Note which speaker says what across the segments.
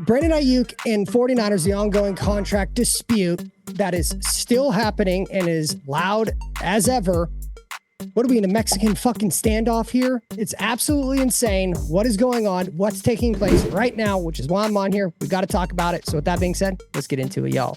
Speaker 1: Brandon Aiyuk and 49ers, the ongoing contract dispute that is still happening and is loud as ever. What are we in a Mexican fucking standoff here? It's absolutely insane. What is going on? What's taking place right now, which is why I'm on here. We've got to talk about it. So with that being said, let's get into it, y'all.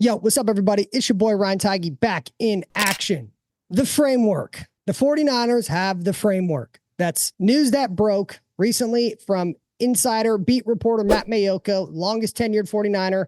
Speaker 1: Yo, what's up, everybody? It's your boy, Ryan Tigey, back in action. The framework. The 49ers have the framework. That's news that broke recently from insider beat reporter Matt Maiocco, longest tenured 49er.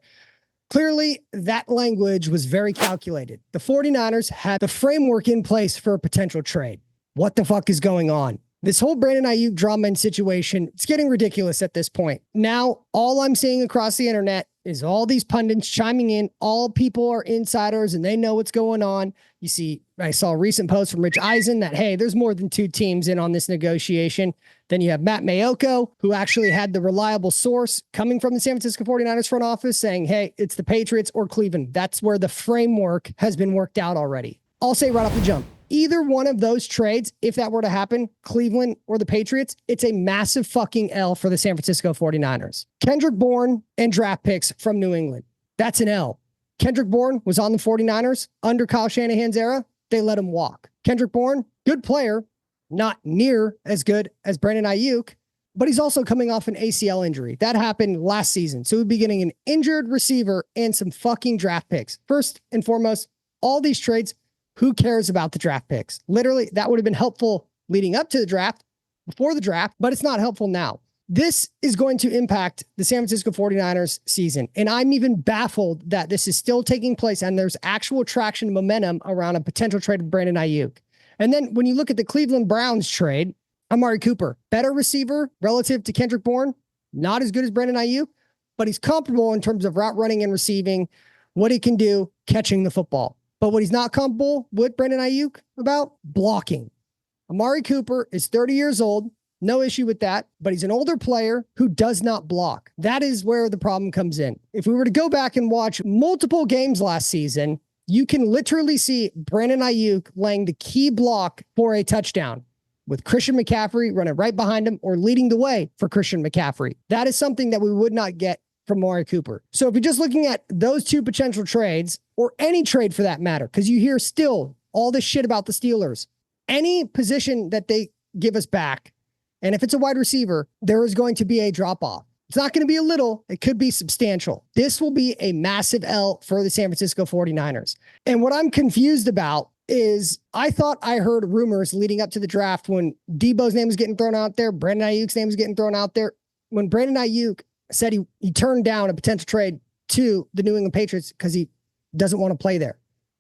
Speaker 1: Clearly, that language was very calculated. The 49ers had the framework in place for a potential trade. What the fuck is going on? This whole Brandon Aiyuk drama and situation, it's getting ridiculous at this point. Now, all I'm seeing across the internet is all these pundits chiming in. All people are insiders and they know what's going on. You see, I saw a recent post from Rich Eisen that, hey, there's more than two teams in on this negotiation. Then you have Matt Maiocco, who actually had the reliable source coming from the San Francisco 49ers front office saying, hey, it's the Patriots or Cleveland. That's where the framework has been worked out already. I'll say right off the jump, either one of those trades, if that were to happen, Cleveland or the Patriots, it's a massive fucking L for the San Francisco 49ers. Kendrick Bourne and draft picks from New England. That's an L. Kendrick Bourne was on the 49ers under Kyle Shanahan's era. They let him walk. Kendrick Bourne, good player, not near as good as Brandon Aiyuk, but he's also coming off an ACL injury. That happened last season. So we'd be getting an injured receiver and some fucking draft picks. First and foremost, all these trades, who cares about the draft picks? Literally, that would have been helpful leading up to the draft, before the draft, but it's not helpful now. This is going to impact the San Francisco 49ers season. And I'm even baffled that this is still taking place and there's actual traction and momentum around a potential trade of Brandon Aiyuk. And then when you look at the Cleveland Browns trade, Amari Cooper, better receiver relative to Kendrick Bourne, not as good as Brandon Aiyuk, but he's comparable in terms of route running and receiving, what he can do catching the football. But what he's not comfortable with Brandon Aiyuk about, blocking. Amari Cooper is 30 years old. No issue with that, but he's an older player who does not block. That is where the problem comes in. If we were to go back and watch multiple games last season, you can literally see Brandon Aiyuk laying the key block for a touchdown with Christian McCaffrey running right behind him or leading the way for Christian McCaffrey. That is something that we would not get from Amari Cooper. So if you're just looking at those two potential trades, or any trade for that matter, because you hear still all this shit about the Steelers, any position that they give us back, and if it's a wide receiver, there is going to be a drop-off. It's not going to be a little, it could be substantial. This will be a massive L for the San Francisco 49ers. And what I'm confused about is I thought I heard rumors leading up to the draft when Debo's name was getting thrown out there, Brandon Aiyuk's name was getting thrown out there. When Brandon Aiyuk said he turned down a potential trade to the New England Patriots because he doesn't want to play there.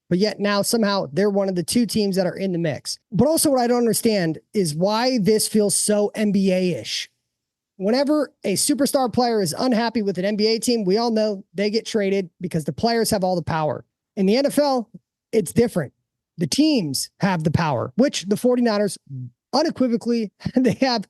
Speaker 1: But yet now somehow they're one of the two teams that are in the mix. But also what I don't understand is why this feels so NBA-ish. Whenever a superstar player is unhappy with an NBA team, we all know they get traded because the players have all the power. In the NFL, it's different. The teams have the power, which the 49ers unequivocally, they have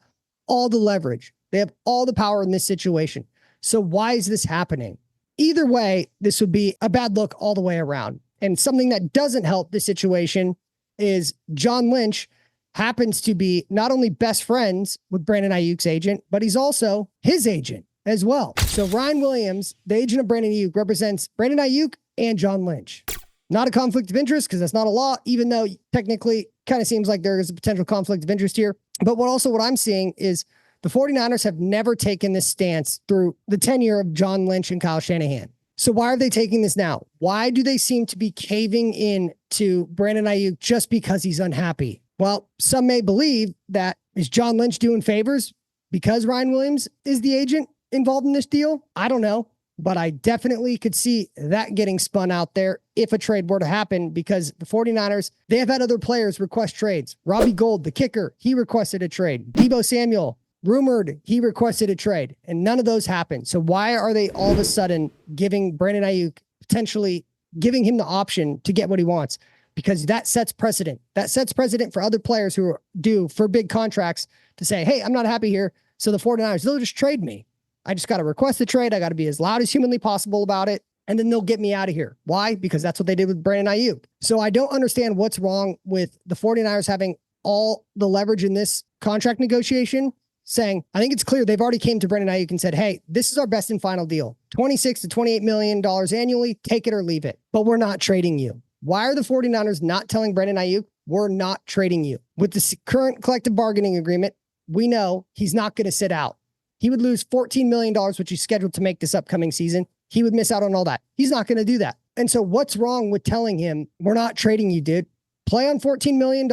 Speaker 1: all the leverage. They have all the power in this situation. So why is this happening? Either way, this would be a bad look all the way around. And something that doesn't help this situation is John Lynch happens to be not only best friends with Brandon Aiyuk's agent, but he's also his agent as well. So Ryan Williams, the agent of Brandon Aiyuk, represents Brandon Aiyuk and John Lynch. Not a conflict of interest because that's not a law, even though technically kind of seems like there is a potential conflict of interest here. But what I'm seeing is the 49ers have never taken this stance through the tenure of John Lynch and Kyle Shanahan. So why are they taking this now? Why do they seem to be caving in to Brandon Aiyuk just because he's unhappy? Well, some may believe that is John Lynch doing favors because Ryan Williams is the agent involved in this deal? I don't know, but I definitely could see that getting spun out there if a trade were to happen because the 49ers, they have had other players request trades. Robbie Gould, the kicker, he requested a trade. Deebo Samuel, rumored he requested a trade, and none of those happened. So why are they all of a sudden giving Brandon Aiyuk, potentially giving him the option to get what he wants? Because that sets precedent. That sets precedent for other players who are due for big contracts to say, hey, I'm not happy here. So the 49ers, they'll just trade me. I just got to request the trade. I got to be as loud as humanly possible about it. and then they'll get me out of here. Why? Because that's what they did with Brandon Aiyuk. So I don't understand what's wrong with the 49ers having all the leverage in this contract negotiation, saying, I think it's clear they've already came to Brandon Aiyuk and said, hey, this is our best and final deal. $26 to $28 million annually, take it or leave it. But we're not trading you. Why are the 49ers not telling Brandon Aiyuk, we're not trading you? With the current collective bargaining agreement, we know he's not going to sit out. He would lose $14 million, which he's scheduled to make this upcoming season. He would miss out on all that. He's not going to do that. And so what's wrong with telling him, we're not trading you, dude? Play on $14 million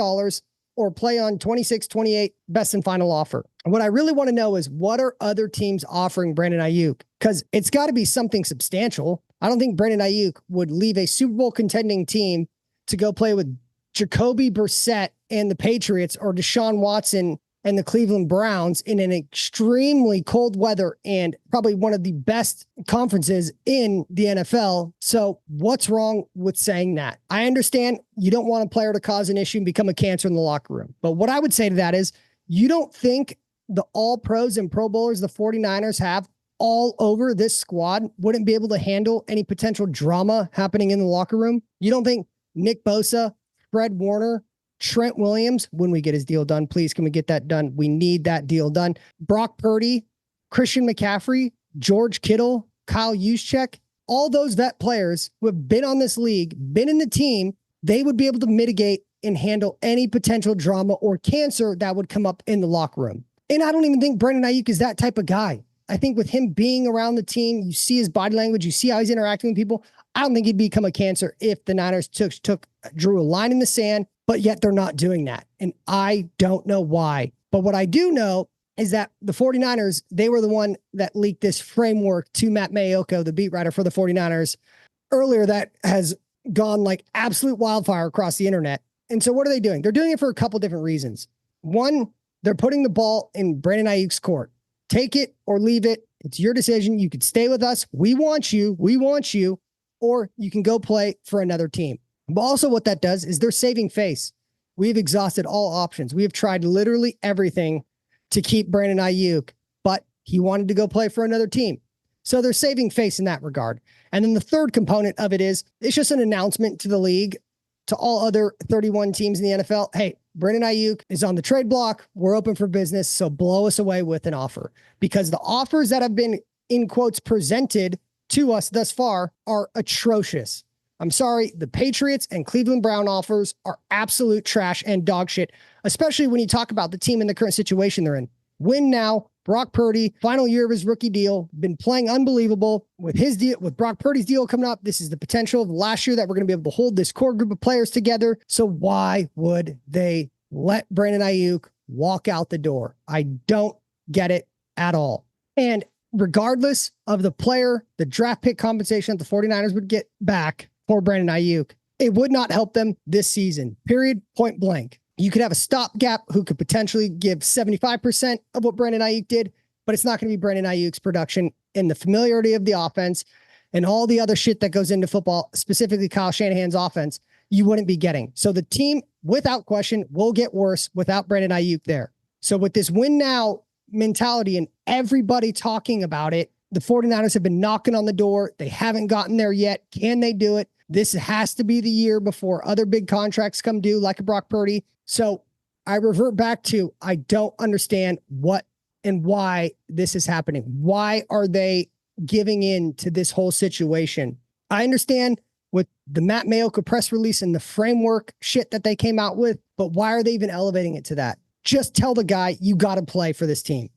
Speaker 1: or play on 26, 28, best and final offer. And what I really want to know is, what are other teams offering Brandon Aiyuk? Because it's got to be something substantial. I don't think Brandon Aiyuk would leave a Super Bowl contending team to go play with Jacoby Brissett and the Patriots, or Deshaun Watson and the Cleveland Browns in an extremely cold weather and probably one of the best conferences in the NFL. So what's wrong with saying that? I understand you don't want a player to cause an issue and become a cancer in the locker room. But what I would say to that is, you don't think the all pros and pro bowlers the 49ers have all over this squad wouldn't be able to handle any potential drama happening in the locker room? You don't think Nick Bosa, Fred Warner, Trent Williams, when we get his deal done, please, can we get that done? We need that deal done. Brock Purdy, Christian McCaffrey, George Kittle, Kyle Juszczyk, all those vet players who have been on this league, been in the team, they would be able to mitigate and handle any potential drama or cancer that would come up in the locker room. And I don't even think Brandon Aiyuk is that type of guy. I think with him being around the team, you see his body language, you see how he's interacting with people. I don't think he'd become a cancer if the Niners drew a line in the sand, but yet they're not doing that. And I don't know why. But what I do know is that the 49ers, they were the one that leaked this framework to Matt Maiocco, the beat writer for the 49ers, earlier, that has gone like absolute wildfire across the internet. And so what are they doing? They're doing it for a couple different reasons. One, they're putting the ball in Brandon Aiyuk's court. Take it or leave it. It's your decision. You could stay with us. We want you. We want you. Or you can go play for another team. But also what that does is they're saving face. We've exhausted all options. We have tried literally everything to keep Brandon Aiyuk, but he wanted to go play for another team. So they're saving face in that regard. And then the third component of it is, it's just an announcement to the league, to all other 31 teams in the NFL. Hey, Brandon Aiyuk is on the trade block. We're open for business. So blow us away with an offer, because the offers that have been, in quotes, presented to us thus far are atrocious. I'm sorry. The Patriots and Cleveland Brown offers are absolute trash and dog shit, especially when you talk about the team in the current situation they're in. Win now. Brock Purdy, final year of his rookie deal, been playing unbelievable with his deal, with Brock Purdy's deal coming up. This is the potential of last year that we're going to be able to hold this core group of players together. So why would they let Brandon Aiyuk walk out the door? I don't get it at all. And regardless of the player, the draft pick compensation that the 49ers would get back for Brandon Aiyuk, it would not help them this season. Period. Point blank. You could have a stopgap who could potentially give 75% of what Brandon Aiyuk did, but it's not going to be Brandon Aiyuk's production and the familiarity of the offense and all the other shit that goes into football, specifically Kyle Shanahan's offense, you wouldn't be getting. So the team, without question, will get worse without Brandon Aiyuk there. So with this win now mentality and everybody talking about it, the 49ers have been knocking on the door. They haven't gotten there yet. Can they do it? This has to be the year before other big contracts come due, like a Brock Purdy. So I revert back to, I don't understand what and why this is happening. Why are they giving in to this whole situation? I understand with the Matt Maiocco press release and the framework shit that they came out with, but why are they even elevating it to that? Just tell the guy, you got to play for this team.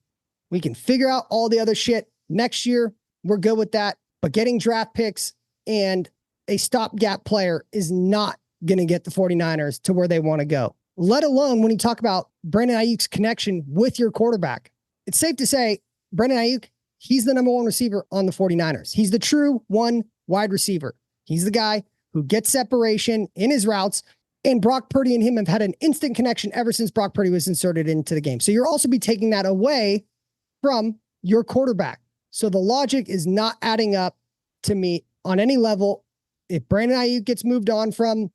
Speaker 1: We can figure out all the other shit next year. We're good with that. But getting draft picks and a stopgap player is not going to get the 49ers to where they want to go. Let alone when you talk about Brandon Aiyuk's connection with your quarterback. It's safe to say Brandon Aiyuk, he's the number one receiver on the 49ers. He's the true one wide receiver. He's the guy who gets separation in his routes, and Brock Purdy and him have had an instant connection ever since Brock Purdy was inserted into the game. So you're also be taking that away from your quarterback. So the logic is not adding up to me on any level. If Brandon Aiyuk gets moved on from,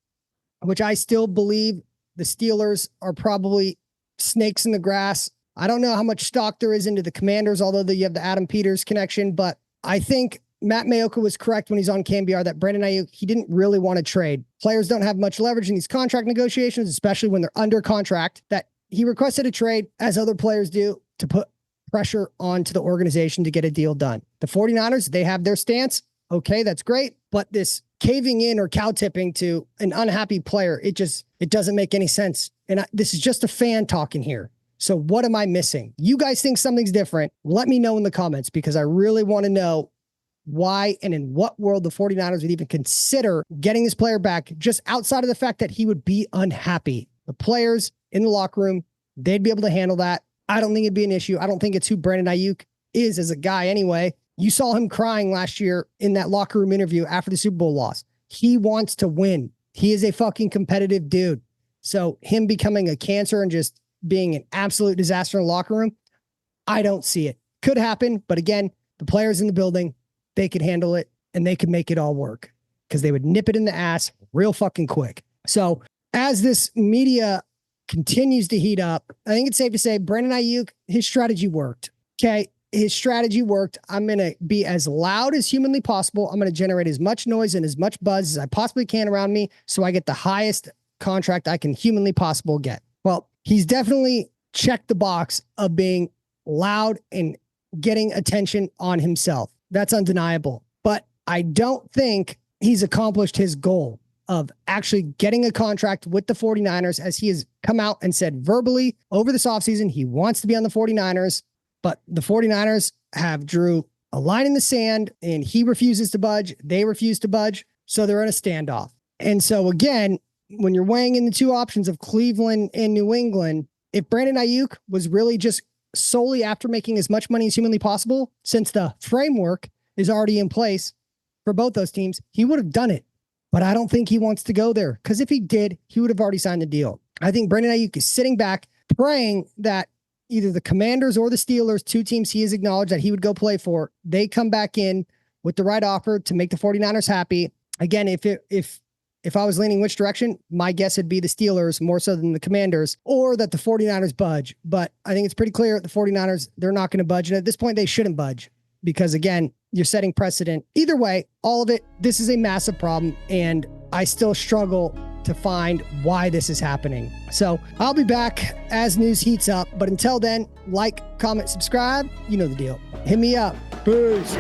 Speaker 1: which I still believe the Steelers are probably snakes in the grass. I don't know how much stock there is into the Commanders, although you have the Adam Peters connection, but I think Matt Maiocco was correct when he's on KMBR that Brandon Aiyuk, he didn't really want to trade. Players don't have much leverage in these contract negotiations, especially when they're under contract, that he requested a trade, as other players do, to put pressure onto the organization to get a deal done. The 49ers, they have their stance. Okay, that's great. But this caving in or cow tipping to an unhappy player, it doesn't make any sense. And this is just a fan talking here. So what am I missing? You guys think something's different? Let me know in the comments, because I really want to know why and in what world the 49ers would even consider getting this player back, just outside of the fact that he would be unhappy. The players in the locker room, they'd be able to handle that. I don't think it'd be an issue. I don't think it's who Brandon Aiyuk is as a guy anyway. You saw him crying last year in that locker room interview after the Super Bowl loss. He wants to win. He is a fucking competitive dude. So him becoming a cancer and just being an absolute disaster in the locker room, I don't see it. Could happen, but again, the players in the building, they could handle it and they could make it all work, because they would nip it in the ass real fucking quick. So as this media continues to heat up, I think it's safe to say Brandon Aiyuk, his strategy worked. Okay. His strategy worked. I'm going to be as loud as humanly possible. I'm going to generate as much noise and as much buzz as I possibly can around me, so I get the highest contract I can humanly possible get. Well, he's definitely checked the box of being loud and getting attention on himself. That's undeniable. But I don't think he's accomplished his goal of actually getting a contract with the 49ers, as he has come out and said verbally over this offseason he wants to be on the 49ers, but the 49ers have drew a line in the sand and he refuses to budge. They refuse to budge. So they're in a standoff. And so again, when you're weighing in the two options of Cleveland and New England, if Brandon Aiyuk was really just solely after making as much money as humanly possible, since the framework is already in place for both those teams, he would have done it. But I don't think he wants to go there, because if he did, he would have already signed the deal. I think Brandon Aiyuk is sitting back praying that either the Commanders or the Steelers, two teams he has acknowledged that he would go play for, they come back in with the right offer to make the 49ers happy. Again, if I was leaning which direction, my guess would be the Steelers more so than the Commanders, or that the 49ers budge. But I think it's pretty clear the 49ers, they're not going to budge. And at this point, they shouldn't budge, because again, you're setting precedent. Either way, all of it, this is a massive problem, and I still struggle to find why this is happening. So I'll be back as news heats up, but until then, like, comment, subscribe. You know the deal. Hit me up. Peace.